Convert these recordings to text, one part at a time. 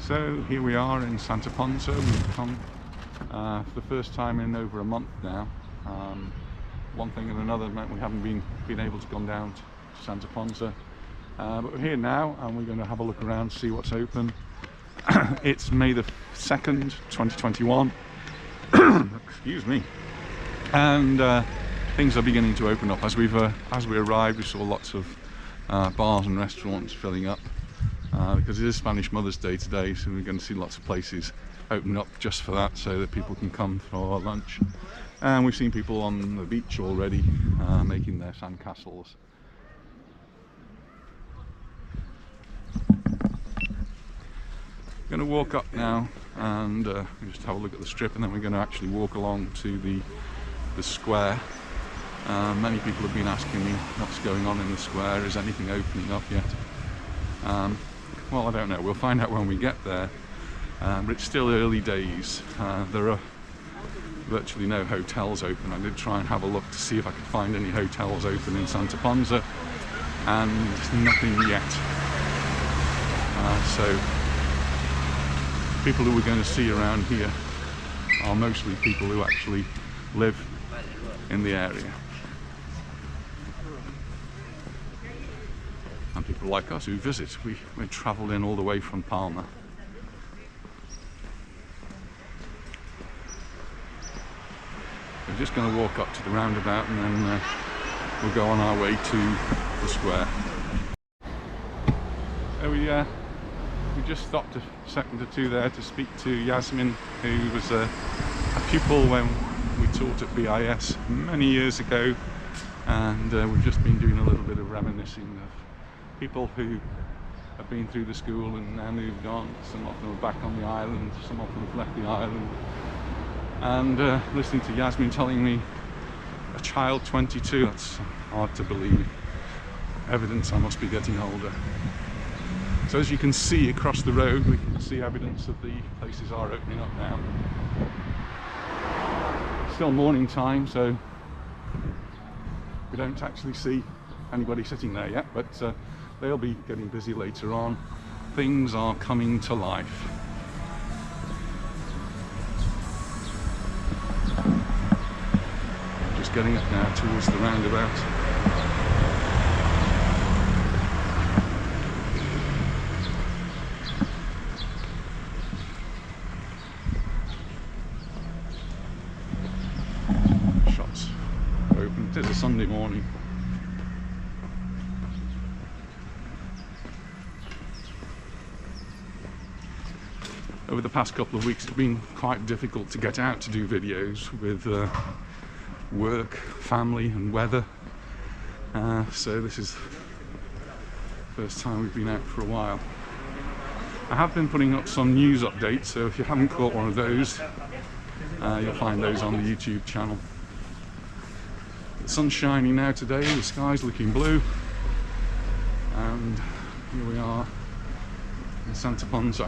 So here we are in Santa Ponsa. We've come for the first time in over a month now. One thing and another meant we haven't been able to come down to Santa Ponsa, but we're here now and we're going to have a look around, see what's open. It's May the 2nd, 2021. Excuse me. And things are beginning to open up. As we arrived, we saw lots of bars and restaurants filling up. Because it is Spanish Mother's Day today, so we're going to see lots of places open up just for that, so that people can come for lunch. And we've seen people on the beach already making their sandcastles. We're going to walk up now and just have a look at the strip, and then we're going to actually walk along to the square. Many people have been asking me what's going on in the square, is anything opening up yet? Well, I don't know, we'll find out when we get there, but it's still early days. There are virtually no hotels open. I did try and have a look to see if I could find any hotels open in Santa Ponsa, and nothing yet. So people who we're going to see around here are mostly people who actually live in the area. And people like us who visit. We travelled in all the way from Palma. We're just going to walk up to the roundabout and then we'll go on our way to the square. So we just stopped a second or two there to speak to Yasmin, who was a pupil when we taught at BIS many years ago, and we've just been doing a little bit of reminiscing of people who have been through the school and now moved on. Some of them are back on the island, some of them have left the island. And listening to Yasmin telling me a child 22, that's hard to believe. Evidence I must be getting older. So as you can see across the road, we can see evidence that the places are opening up now. It's still morning time, so we don't actually see anybody sitting there yet, but they'll be getting busy later on. Things are coming to life. Just getting up now towards the roundabout. Shops open. It is a Sunday morning. Over the past couple of weeks it's been quite difficult to get out to do videos with work, family and weather, so this is the first time we've been out for a while. I have been putting up some news updates, so if you haven't caught one of those, you'll find those on the YouTube channel. The sun's shining now today, the sky's looking blue, and here we are in Santa Ponsa,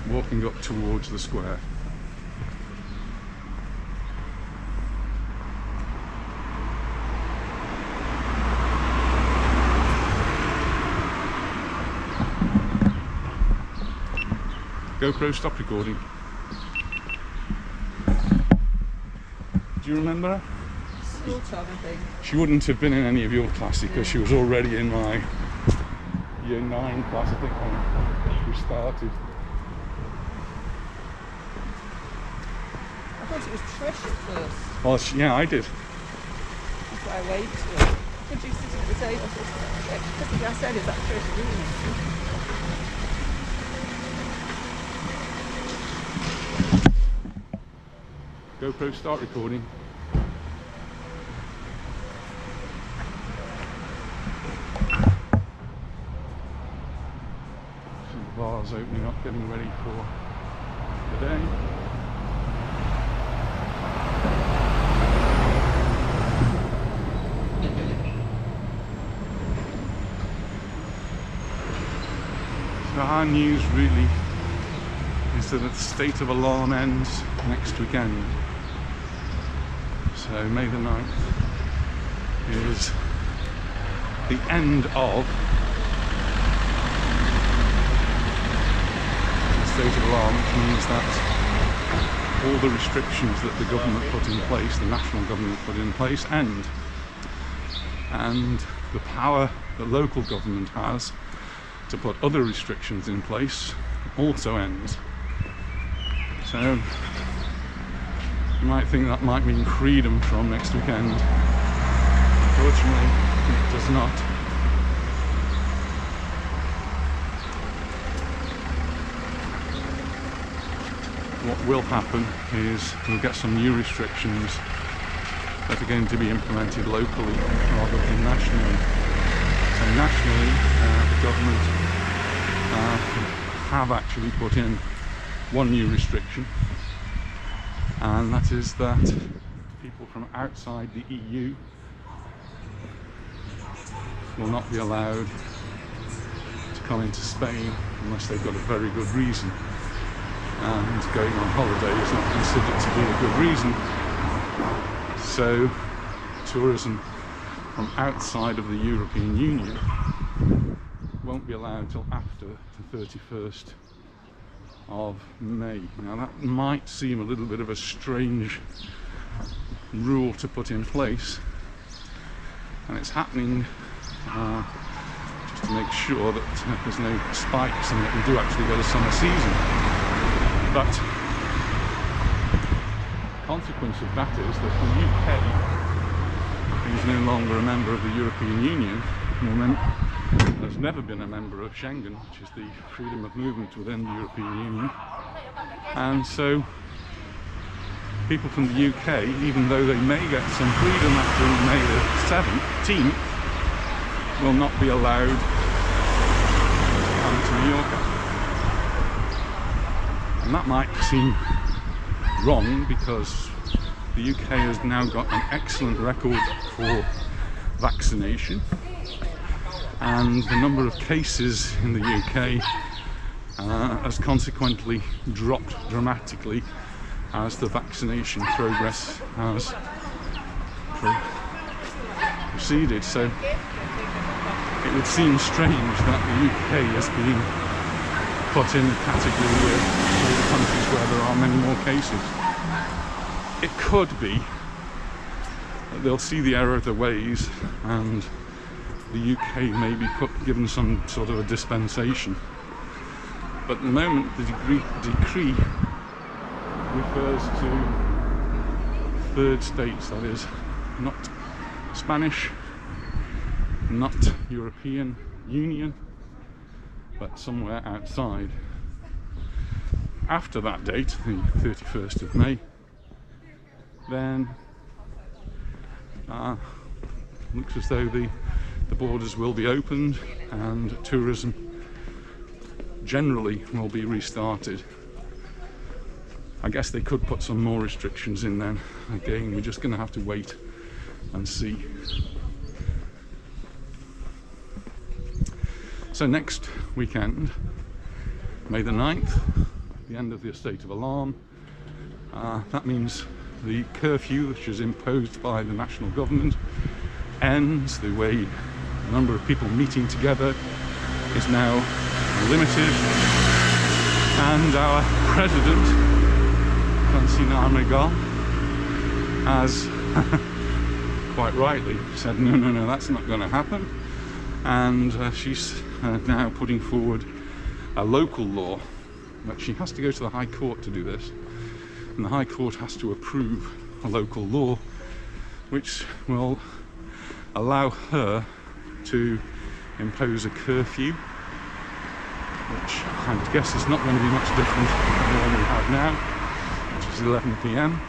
walking up towards the square. GoPro, stop recording. Do you remember her? Sort of, I think. She wouldn't have been in any of your classes because she was already in my year 9 class, I think, when we started. I thought it was Trish at first. Well, yeah, I did. That's why I waved to her. Could you sit at the table? I said, is that Trish, didn't you? GoPro, start recording. Some bars opening up, getting ready for the day. So our news really is that the state of alarm ends next weekend. So May the 9th is the end of means that all the restrictions that the government put in place, the national government put in place, end. And the power that local government has to put other restrictions in place also ends. So you might think that might mean freedom from next weekend. Unfortunately, it does not. What will happen is we'll get some new restrictions that are going to be implemented locally rather than nationally. So nationally, the government have actually put in one new restriction, and that is that people from outside the EU will not be allowed to come into Spain unless they've got a very good reason, and going on holiday is not considered to be a good reason. So tourism from outside of the European Union won't be allowed till after the 31st of May. Now that might seem a little bit of a strange rule to put in place, and it's happening just to make sure that there's no spikes and that we do actually get a summer season. But the consequence of that is that the UK is no longer a member of the European Union, has never been a member of Schengen, which is the freedom of movement within the European Union. And so people from the UK, even though they may get some freedom after May the 17th, will not be allowed to come to Mallorca. And that might seem wrong because the UK has now got an excellent record for vaccination, and the number of cases in the UK has consequently dropped dramatically as the vaccination progress has proceeded. So it would seem strange that the UK is being put in the category with all the countries where there are many more cases. It could be that they'll see the error of their ways and the UK may be given some sort of a dispensation. But at the moment the decree refers to third states, that is not Spanish, not European Union, but somewhere outside. After that date, the 31st of May, then looks as though the borders will be opened and tourism generally will be restarted. I guess they could put some more restrictions in then. Again, we're just going to have to wait and see. So next weekend, May the 9th, the end of the state of alarm. That means the curfew, which is imposed by the national government, ends. The way the number of people meeting together is now limited, and our president, Anita, has quite rightly said no, that's not going to happen, and she's now putting forward a local law, but she has to go to the High Court to do this, and the High Court has to approve a local law which will allow her to impose a curfew, which I guess is not going to be much different than the one we have now, which is 11 PM,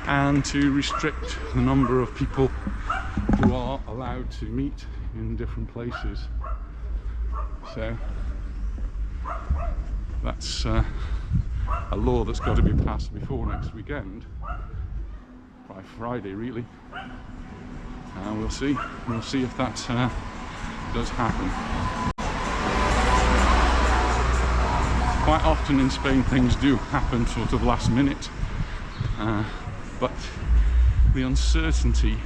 and to restrict the number of people who are allowed to meet in different places. So that's a law that's got to be passed before next weekend, by Friday really, and we'll see if that does happen. Quite often in Spain things do happen sort of last minute, but the uncertainty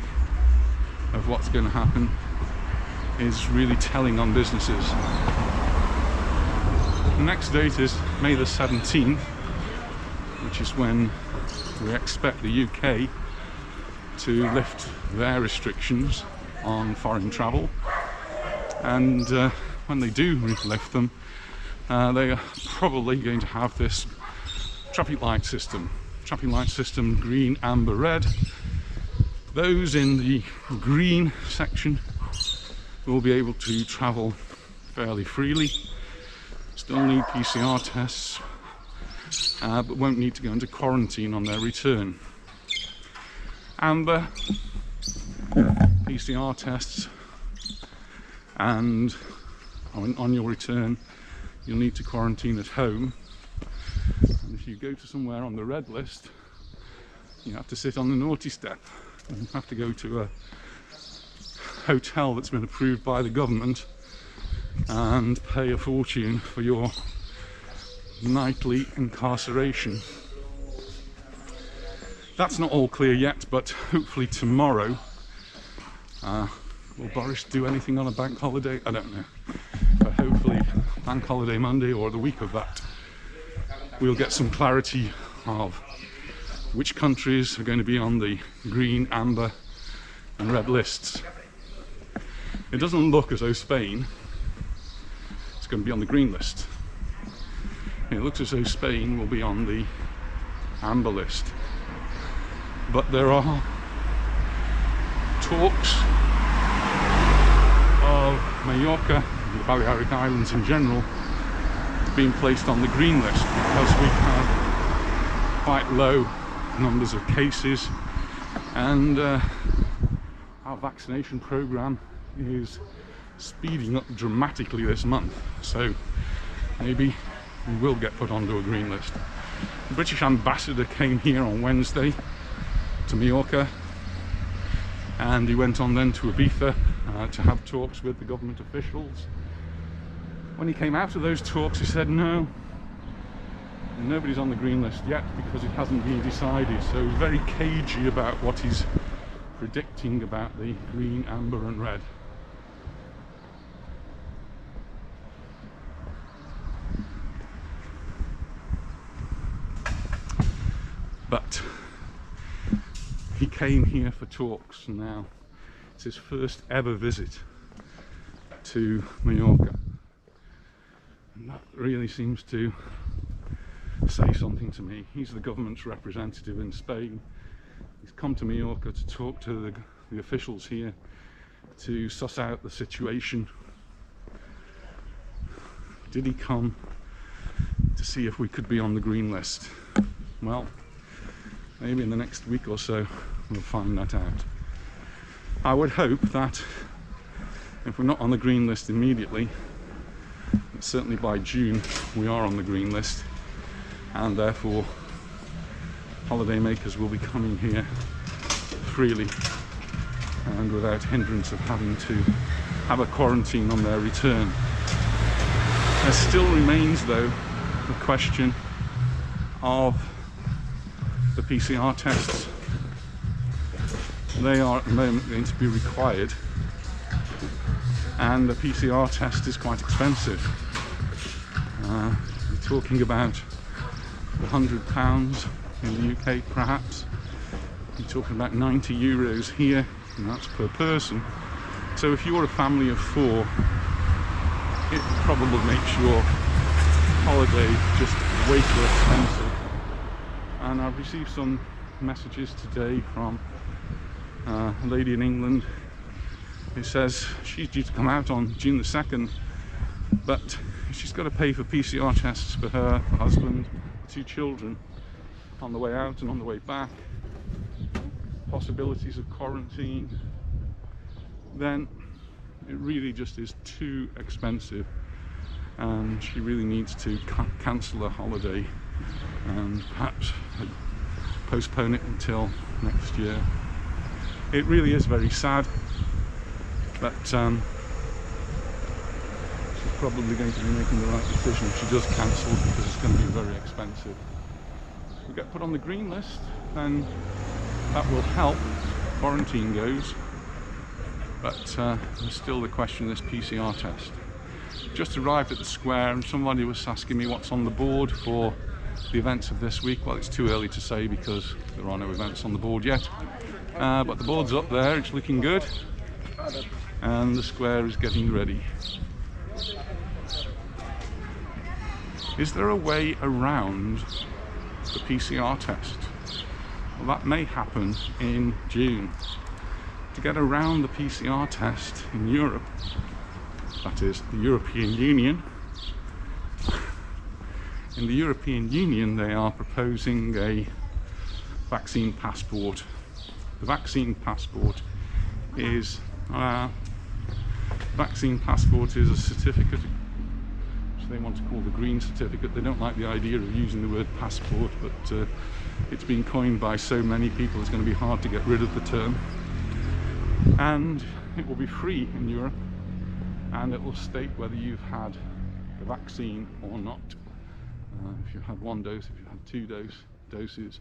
of what's going to happen is really telling on businesses. The next date is May the 17th, which is when we expect the UK to lift their restrictions on foreign travel. And when they do lift them, they are probably going to have this traffic light system. Traffic light system green, amber, red. Those in the green section will be able to travel fairly freely. Still need PCR tests, but won't need to go into quarantine on their return. Amber, PCR tests, and on your return you'll need to quarantine at home. And if you go to somewhere on the red list, you have to sit on the naughty step. You have to go to a hotel that's been approved by the government and pay a fortune for your nightly incarceration. That's not all clear yet, but hopefully tomorrow, will Boris do anything on a bank holiday? I don't know, but hopefully bank holiday Monday or the week of that, we'll get some clarity of which countries are going to be on the green, amber and red lists. It doesn't look as though Spain is going to be on the green list. It looks as though Spain will be on the amber list. But there are talks of Mallorca, the Balearic Islands in general, being placed on the green list because we have quite low numbers of cases, and our vaccination program is speeding up dramatically this month, so maybe we will get put onto a green list. The British ambassador came here on Wednesday to Mallorca, and he went on then to Ibiza to have talks with the government officials. When he came out of those talks, he said no, nobody's on the green list yet because it hasn't been decided. So he's very cagey about what he's predicting about the green, amber and red. But he came here for talks, and now it's his first ever visit to Mallorca. And that really seems to say something to me. He's the government's representative in Spain. He's come to Mallorca to talk to the officials here to suss out the situation. Did he come to see if we could be on the green list? Well, maybe in the next week or so we'll find that out. I would hope that if we're not on the green list immediately, certainly by June we are on the green list, and therefore holidaymakers will be coming here freely and without hindrance of having to have a quarantine on their return. There still remains though the question of the PCR tests. They are at the moment going to be required, and the PCR test is quite expensive. We're talking about £100 in the UK perhaps. You're talking about €90 here, and that's per person. So if you're a family of 4, it probably makes your holiday just way too expensive. And I've received some messages today from a lady in England who says she's due to come out on June the 2nd, but she's got to pay for PCR tests for her husband, 2 children, on the way out and on the way back, possibilities of quarantine. Then it really just is too expensive, and she really needs to cancel her holiday and perhaps postpone it until next year. It really is very sad, but she's probably going to be making the right decision if she does cancel, because it's going to be very expensive. If we get put on the green list, then that will help quarantine goes, but there's still the question of this PCR test. Just arrived at the square and somebody was asking me what's on the board for the events of this week. Well, it's too early to say because there are no events on the board yet, but the board's up there, it's looking good, and the square is getting ready. Is there a way around the PCR test? Well, that may happen in June. To get around the PCR test in Europe, that is the European Union, in the European Union they are proposing a vaccine passport. The vaccine passport is a certificate, which they want to call the green certificate. They don't like the idea of using the word passport, but it's been coined by so many people it's going to be hard to get rid of the term. And it will be free in Europe, and it will state whether you've had the vaccine or not. If you've had 1 dose, if you've had 2 doses.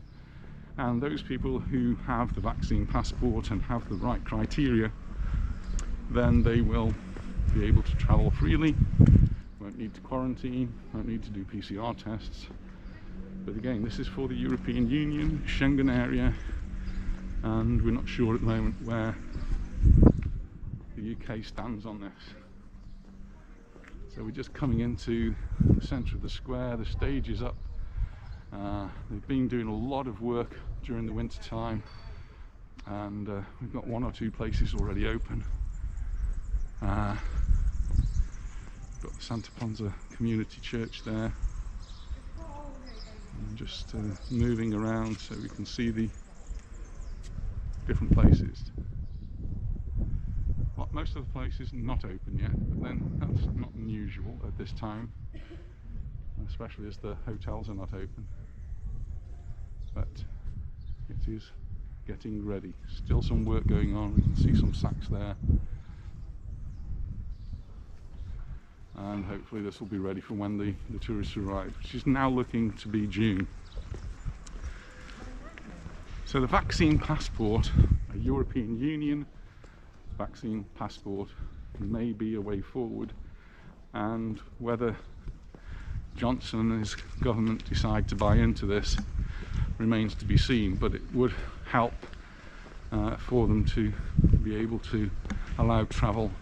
And those people who have the vaccine passport and have the right criteria, then they will be able to travel freely, won't need to quarantine, won't need to do PCR tests. But again, this is for the European Union, Schengen area, and we're not sure at the moment where the UK stands on this. So we're just coming into the centre of the square. The stage is up. They've been doing a lot of work during the winter time, and we've got 1 or 2 places already open. Got the Santa Ponsa community church there. I'm just moving around so we can see the different places. Well, most of the places not open yet, but then that's not unusual at this time, especially as the hotels are not open. But it is getting ready. Still some work going on. We can see some sacks there, and hopefully this will be ready for when the tourists arrive, which is now looking to be June. So the vaccine passport, a European Union vaccine passport, may be a way forward, and whether Johnson and his government decide to buy into this remains to be seen, but it would help for them to be able to allow travel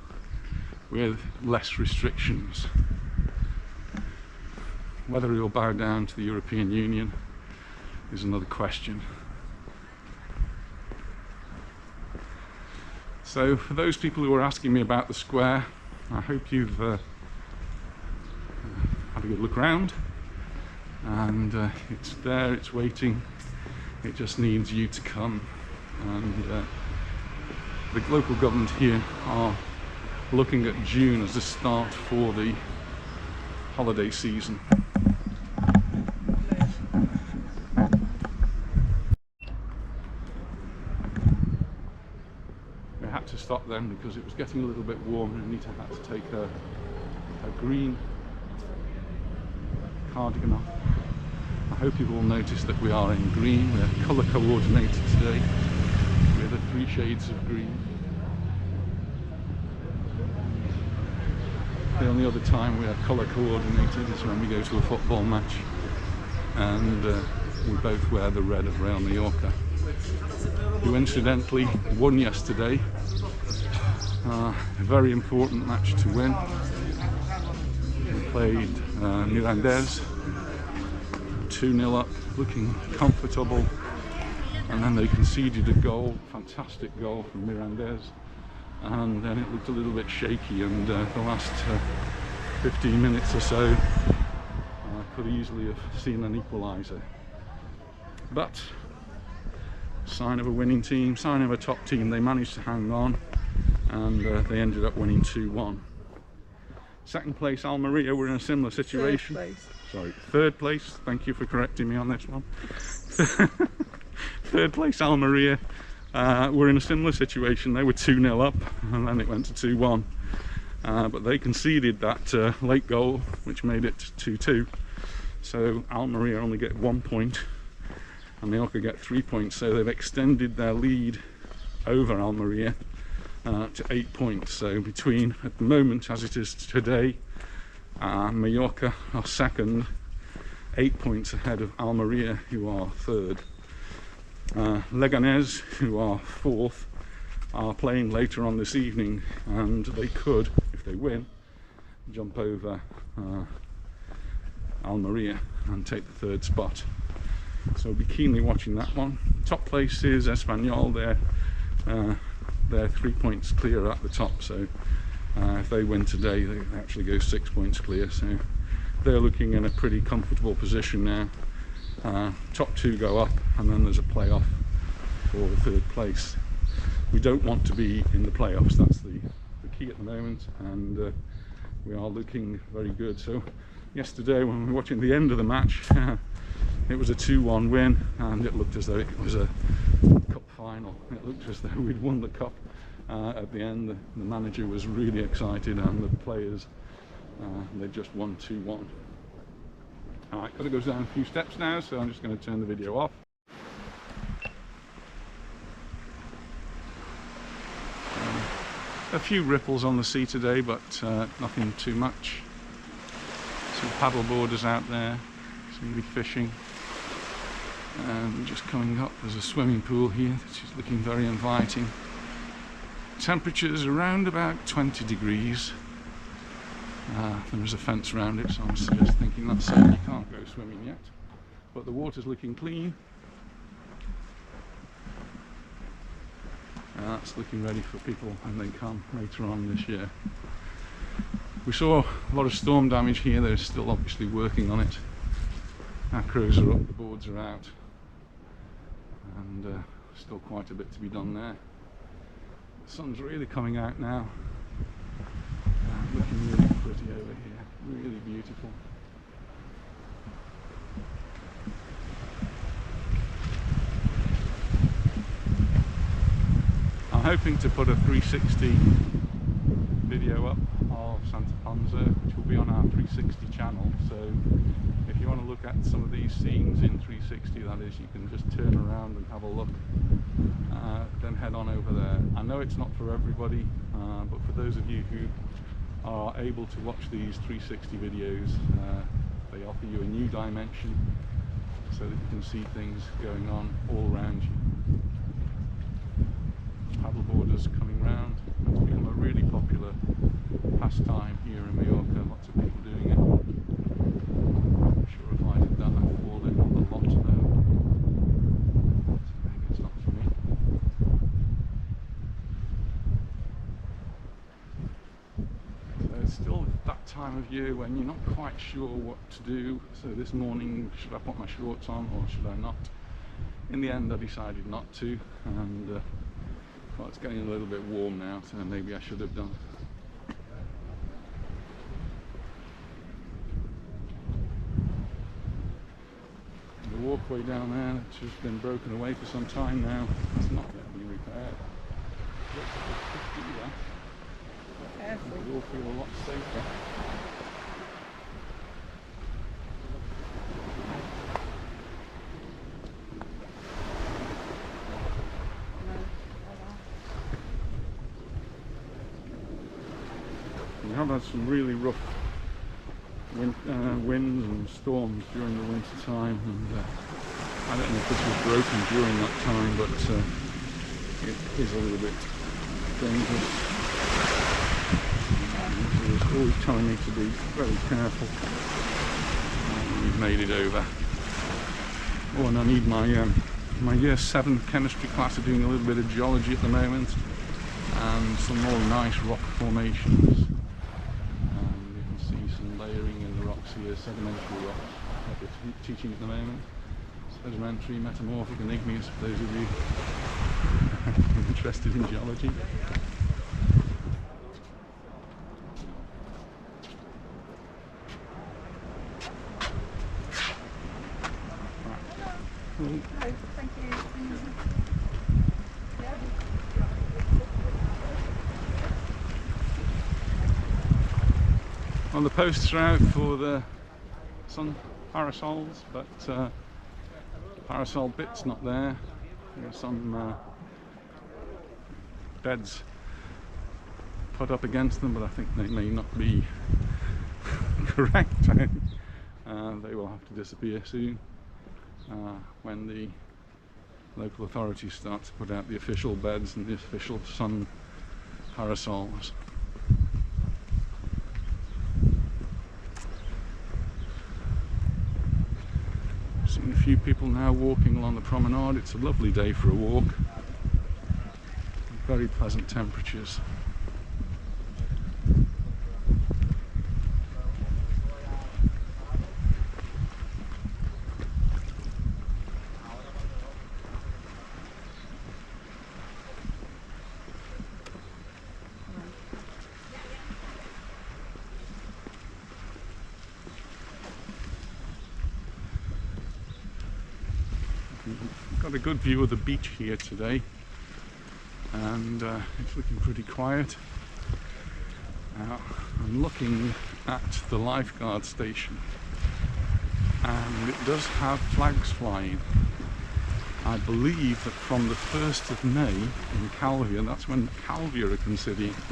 with less restrictions. Whether he'll bow down to the European Union is another question. So for those people who are asking me about the square, I hope you've had a good look around, and it's there, it's waiting, it just needs you to come. And the local government here are looking at June as the start for the holiday season. We had to stop then because it was getting a little bit warm, and Anita had to take her green cardigan off. I hope you've all noticed that we are in green. We're colour coordinated today. We're the 3 shades of green. The only other time we are colour coordinated is when we go to a football match, and we both wear the red of Real Mallorca, who incidentally won yesterday. A very important match to win. We played Mirandés, 2-0 up, looking comfortable, and then they conceded a goal, fantastic goal from Mirandés, and then it looked a little bit shaky, and the last 15 minutes or so could easily have seen an equaliser. But sign of a winning team, sign of a top team. They managed to hang on, and they ended up winning 2-1. Second place Almeria were in a similar situation. Third place, thank you for correcting me on this one. Third place Almeria were in a similar situation. They were 2-0 up, and then it went to 2-1. But they conceded that late goal, which made it 2-2. So Almeria only get 1 point, and Mallorca get 3 points. So they've extended their lead over Almeria to 8 points. So between, at the moment as it is today, Mallorca are second, 8 points ahead of Almeria, who are third. Leganés, who are fourth, are playing later on this evening, and they could, if they win, jump over Almeria and take the third spot. So we'll be keenly watching that one. Top place is Espanyol. They're 3 points clear at the top, so if they win today, they actually go 6 points clear. So they're looking in a pretty comfortable position now. Top two go up, and then there's a playoff for the third place. We don't want to be in the playoffs. That's the key at the moment, and we are looking very good. So yesterday, when we were watching the end of the match, it was a 2-1 win, and it looked as though it was a cup final. It looked as though we'd won the cup at the end. The manager was really excited, and the players, they just won 2-1. Alright, got to go down a few steps now, so I'm just going to turn the video off. A few ripples on the sea today, but nothing too much. Some paddle boarders out there, somebody fishing. And just coming up, there's a swimming pool here, which is looking very inviting. Temperatures around about 20 degrees. There is a fence around it, so I'm just thinking that's it. You can't go swimming yet, but the water's looking clean. That's looking ready for people when they come later on this year. We saw a lot of storm damage here. They're still obviously working on it. Acros are up, the boards are out, and still quite a bit to be done there. The sun's really coming out now. Looking really pretty over here, really beautiful. I'm hoping to put a 360 video up of Santa Ponsa, which will be on our 360 channel. So if you want to look at some of these scenes in 360, that is, you can just turn around and have a look, then head on over there. I know it's not for everybody, but for those of you who are able to watch these 360 videos, they offer you a new dimension so that you can see things going on all around you. Paddleboarders coming round. It's become a really popular pastime here in Mallorca. Lots of people doing it. I'm sure if I had done I'd fall in a lot though. So maybe it's not for me. So it's still that time of year when you're not quite sure what to do. So this morning, should I put my shorts on or should I not? In the end I decided not to, and well, it's getting a little bit warm now, so maybe I should have done. The walkway down there, which has been broken away for some time now, it's not yet been repaired. Looks like it could do that. Careful. You'll feel a lot safer. We have had some really rough winds and storms during the winter time, and I don't know if this was broken during that time, but it is a little bit dangerous. He was always telling me to be very careful. We've made it over. Oh, and I need my year 7 chemistry class are doing a little bit of geology at the moment, and some more nice rock formations. Layering in the rocks here, sedimentary rocks that we're teaching at the moment. Sedimentary, metamorphic and igneous, for those of you interested in geology. Right. Oh, thank you. Well, the posts are out for the sun parasols, but the parasol bit's not there. There's some beds put up against them, but I think they may not be correct. They will have to disappear soon when the local authorities start to put out the official beds and the official sun parasols. Seeing a few people now walking along the promenade. It's a lovely day for a walk. Very pleasant temperatures. Got a good view of the beach here today, and it's looking pretty quiet. Now I'm looking at the lifeguard station, and it does have flags flying. I believe that from the 1st of May in Calvia, that's when Calvia are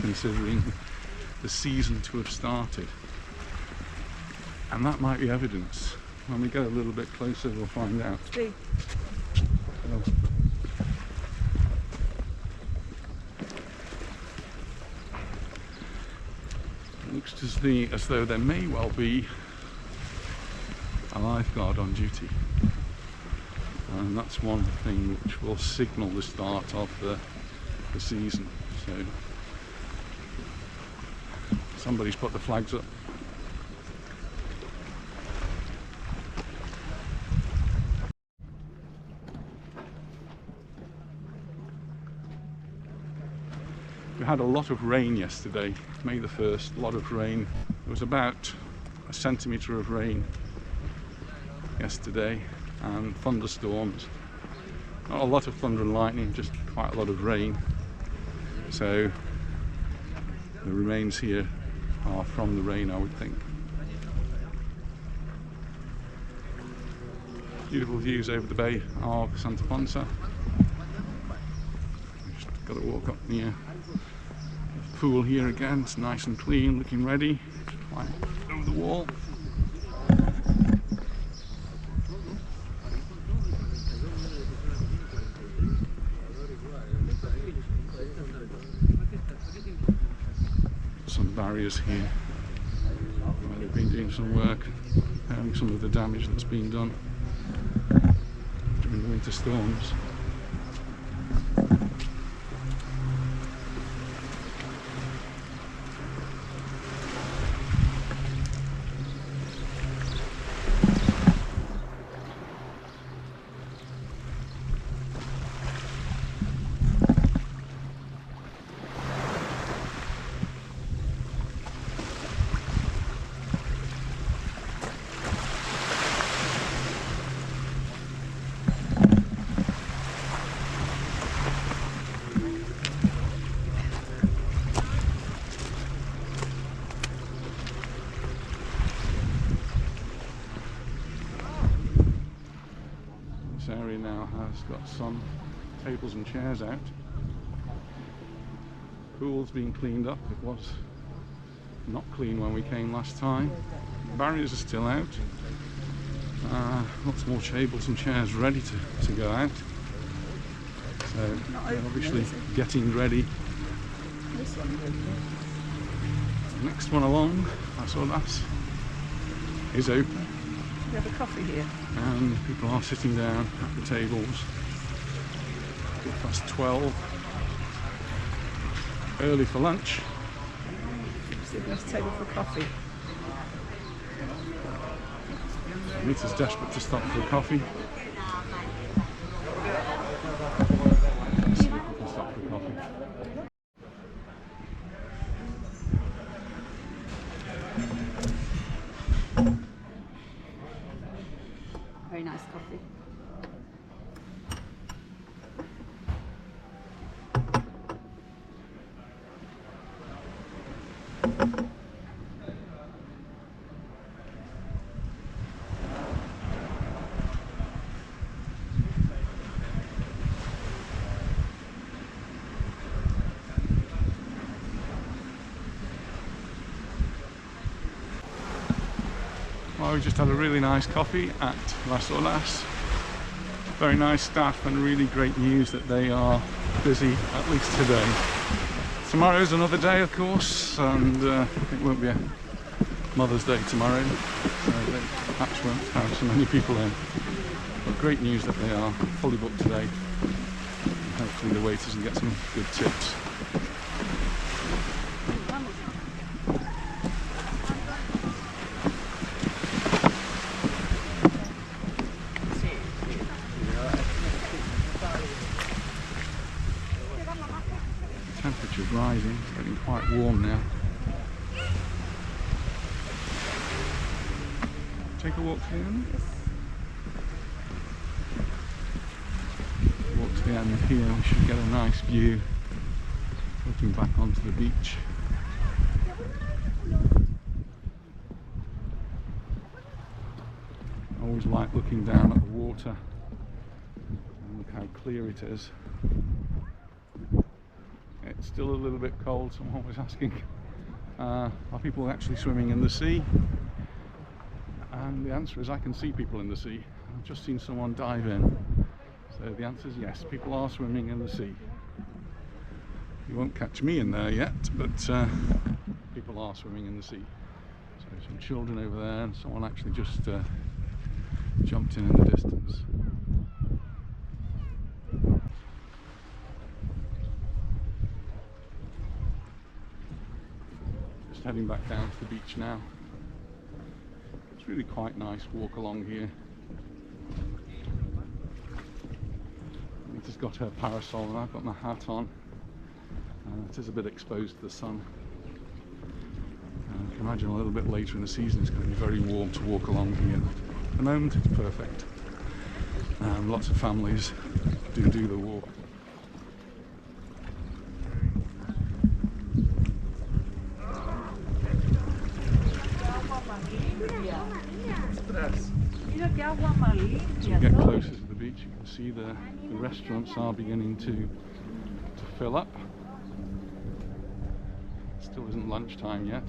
considering the season to have started, and that might be evidence. When we get a little bit closer, we'll find out. Looks as though there may well be a lifeguard on duty, and that's one thing which will signal the start of the season. So somebody's put the flags up. We had a lot of rain yesterday, May the 1st, a lot of rain. There was about a centimetre of rain yesterday, and thunderstorms. Not a lot of thunder and lightning, just quite a lot of rain. So the remains here are from the rain, I would think. Beautiful views over the bay of Santa Ponsa. Just got to walk up near the pool here again. It's nice and clean, looking ready. Just climb over the wall. Some barriers here where they've been doing some work, repairing some of the damage that's been done during the winter storms. This area now has got some tables and chairs out. Pool's been cleaned up. It was not clean when we came last time. Barriers are still out. Lots more tables and chairs ready to go out. So they're obviously getting ready. The next one along, Las Olas, is open. We have a coffee here. And people are sitting down at the tables. 12:15. Early for lunch. Sitting at a table for coffee. Anita's desperate to stop for a coffee. Let's see if we can stop for a coffee. Very nice coffee. Well, we just had a really nice coffee at Las Olas. Very nice staff and really great news that they are busy, at least today. Tomorrow's another day, of course, and it won't be a Mother's Day tomorrow, so they perhaps won't have so many people in. But great news that they are fully booked today. And hopefully the waiters can get some good tips. Temperature's rising, it's getting quite warm now. Take a walk to the end. Walk to the end here, we should get a nice view looking back onto the beach. I always like looking down at the water and look how clear it is. It's still a little bit cold. Someone was asking, are people actually swimming in the sea? And the answer is I can see people in the sea. I've just seen someone dive in. So the answer is yes, people are swimming in the sea. You won't catch me in there yet, but people are swimming in the sea. So some children over there, and someone actually just jumped in the distance. Just heading back down to the beach now. It's really quite nice walk along here. Anita's got her parasol and I've got my hat on. It is a bit exposed to the sun. I can imagine a little bit later in the season it's going to be very warm to walk along here. At the moment it's perfect. Lots of families do the walk. As we get closer to the beach, you can see the restaurants are beginning to fill up. It still isn't lunchtime yet.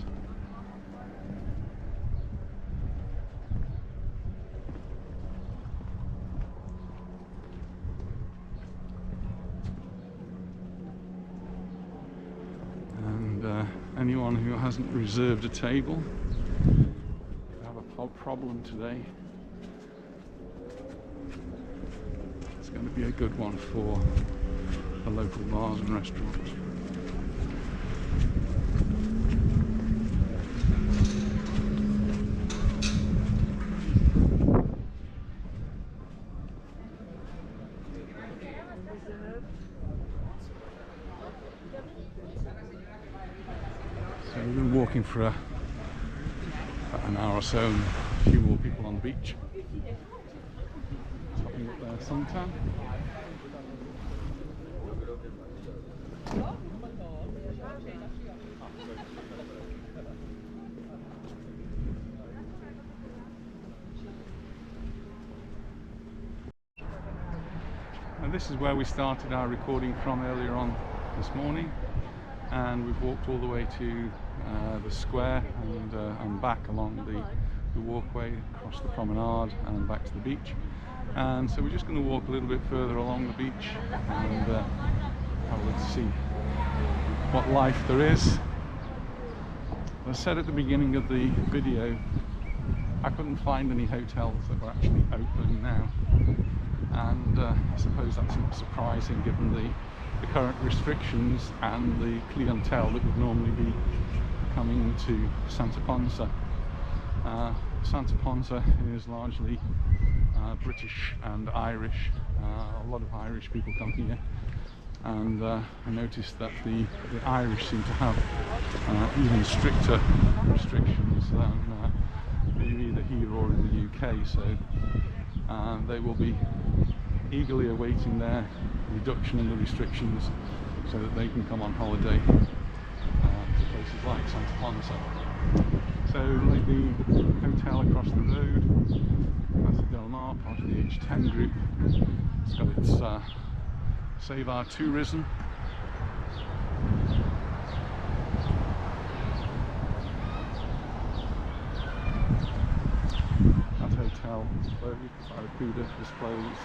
And anyone who hasn't reserved a table, have a problem today. It's going to be a good one for the local bars and restaurants. So we've been walking for about an hour or so, and a few more people on the beach. Topping up their suntan. And this is where we started our recording from earlier on this morning, and we've walked all the way to the square and back along the walkway across the promenade and back to the beach. And so we're just going to walk a little bit further along the beach and have a look to see what life there is. As I said at the beginning of the video, I couldn't find any hotels that were actually open now, and I suppose that's not surprising given the current restrictions and the clientele that would normally be coming to Santa Ponsa. Santa Ponsa is largely British and Irish. A lot of Irish people come here, and I noticed that the Irish seem to have even stricter restrictions than maybe either here or in the UK, so they will be eagerly awaiting their reduction in the restrictions so that they can come on holiday to places like Santa Ponsa. So like the hotel across the road, Casa del Mar, part of the H10 group, it's got its Save Our Tourism. hotel displays, Barracuda displays.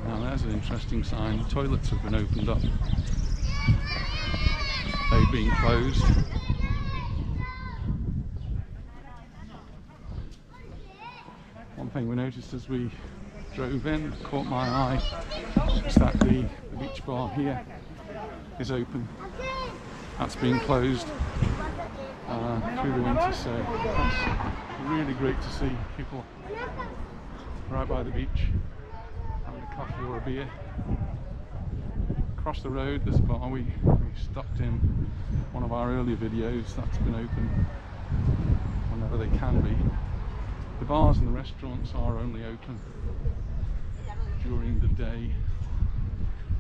Now there's an interesting sign. The toilets have been opened up. They've been closed. One thing we noticed as we drove in, caught my eye, is that the beach bar here is open. That's been closed through the winter, so that's really great to see people right by the beach having a coffee or a beer. Across the road there's a bar we stopped in one of our earlier videos. That's been open whenever they can be. The bars and the restaurants are only open during the day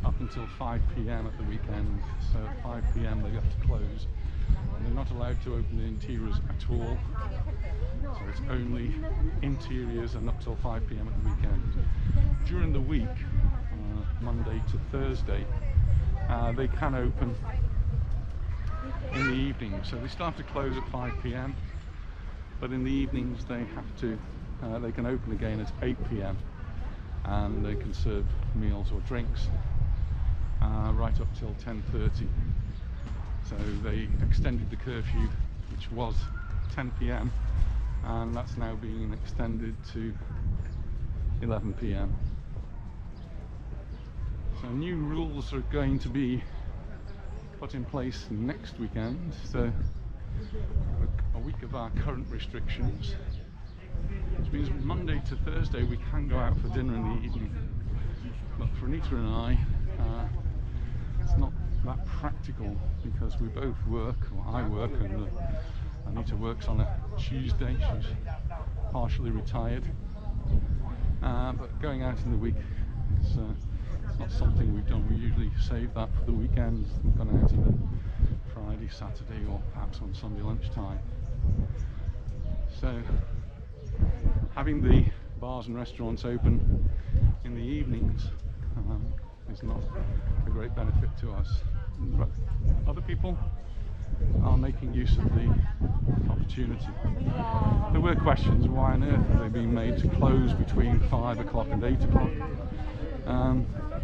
up until 5 p.m. at the weekend, so at 5 p.m. they have to close, and they're not allowed to open the interiors at all, so it's only interiors and up till 5 p.m. at the weekend. During the week, Monday to Thursday, they can open in the evening, so they still have to close at 5 p.m. but in the evenings they have to they can open again at 8 p.m. and they can serve meals or drinks right up till 10:30. So they extended the curfew, which was 10 p.m. and that's now being extended to 11 p.m. So new rules are going to be put in place next weekend. So a week of our current restrictions, which means Monday to Thursday we can go out for dinner in the evening, but for Anita and I it's not that practical because we both work, or I work, and Anita works on a Tuesday. She's partially retired, but going out in the week, it's not something we've done. We usually save that for the weekends. We've gone out either Friday, Saturday, or perhaps on Sunday lunchtime. So having the bars and restaurants open in the evenings is not a great benefit to us, but other people are making use of the opportunity. There were questions, why on earth have they been made to close between 5 o'clock and 8 o'clock?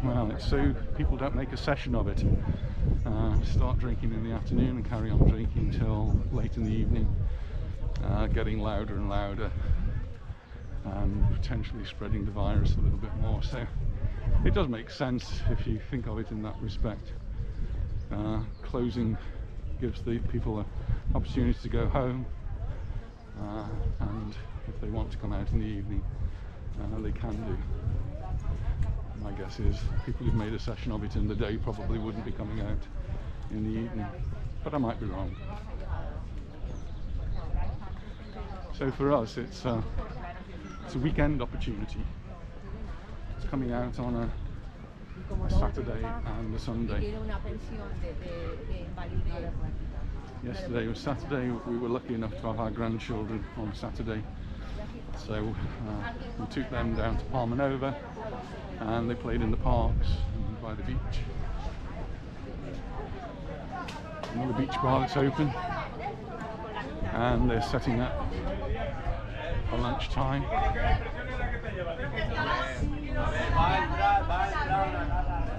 Well, it's so people don't make a session of it, start drinking in the afternoon and carry on drinking till late in the evening, getting louder and louder and potentially spreading the virus a little bit more. So it does make sense if you think of it in that respect. Closing gives the people an opportunity to go home, and if they want to come out in the evening, they can do. My guess is people who've made a session of it in the day probably wouldn't be coming out in the evening, but I might be wrong. So for us it's a weekend opportunity. It's coming out on a Saturday and a Sunday. Yesterday was Saturday. We were lucky enough to have our grandchildren on Saturday, so we took them down to Promenade and they played in the parks and by the beach. Another beach bar that's open, and they're setting up for lunchtime.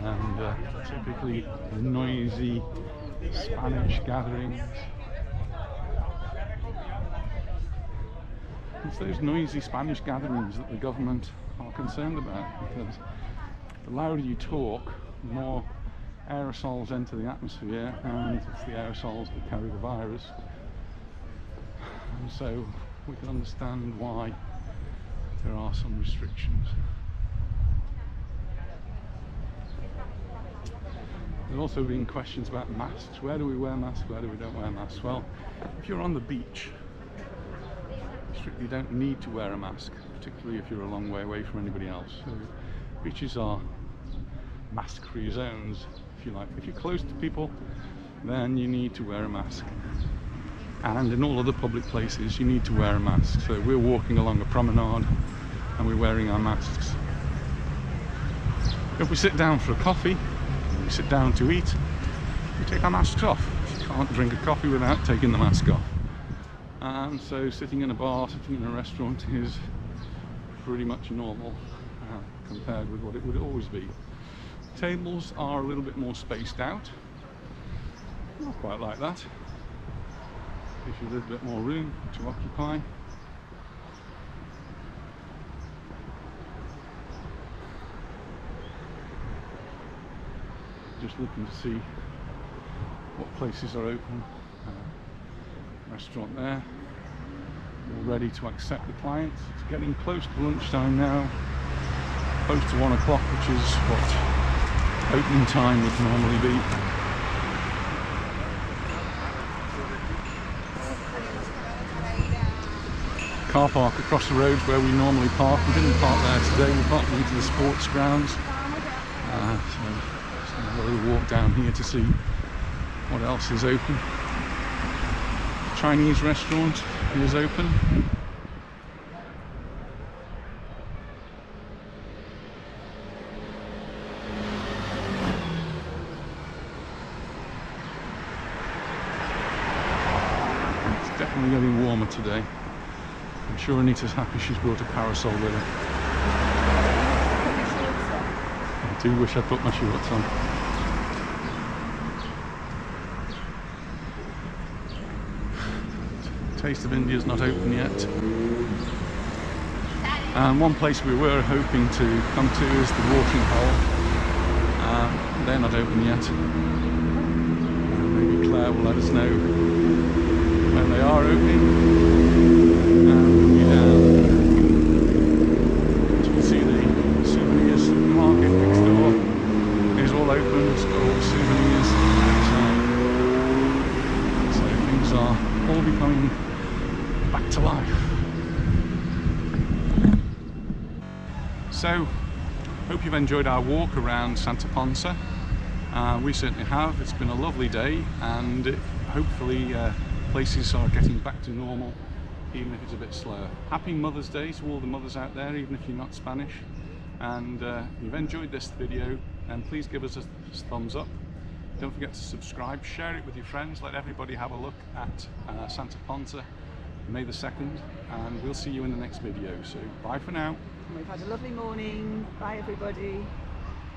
And typically noisy Spanish gatherings. It's those noisy Spanish gatherings that the government are concerned about, because the louder you talk, the more aerosols enter the atmosphere, and it's the aerosols that carry the virus. And so we can understand why there are some restrictions. There's also been questions about masks. Where do we wear masks? Where do we don't wear masks? Well, if you're on the beach, you strictly don't need to wear a mask, particularly if you're a long way away from anybody else. So beaches are mask-free zones, if you like. If you're close to people, then you need to wear a mask. And in all other public places, you need to wear a mask. So we're walking along a promenade and we're wearing our masks. If we sit down for a coffee, we sit down to eat, we take our masks off. You can't drink a coffee without taking the mask off. And so sitting in a bar, sitting in a restaurant is pretty much normal compared with what it would always be. Tables are a little bit more spaced out. Not quite like that. Gives you a little bit more room to occupy. Just looking to see what places are open. Restaurant there, all ready to accept the clients. It's getting close to lunchtime now, close to 1 o'clock, which is what opening time would normally be. Car park across the road where we normally park. We didn't park there today, we parked into the sports grounds. So just have a little walk down here to see what else is open. Chinese restaurant is open. It's definitely getting warmer today. I'm sure Anita's happy she's brought a parasol with her. I do wish I'd put my shorts on. Taste of India's not open yet. And one place we were hoping to come to is the watering hole. They're not open yet. Maybe Claire will let us know when they are opening. As you can see, the souvenirs market next door is all open. It's got all the souvenirs. So things are all becoming back to life. So, hope you've enjoyed our walk around Santa Ponsa. We certainly have. It's been a lovely day, and hopefully places are getting back to normal, even if it's a bit slower. Happy Mother's Day to all the mothers out there, even if you're not Spanish. And if you've enjoyed this video, then please give us a thumbs up. Don't forget to subscribe, share it with your friends, let everybody have a look at Santa Ponsa, May the 2nd, and we'll see you in the next video. So bye for now. We've had a lovely morning. Bye everybody.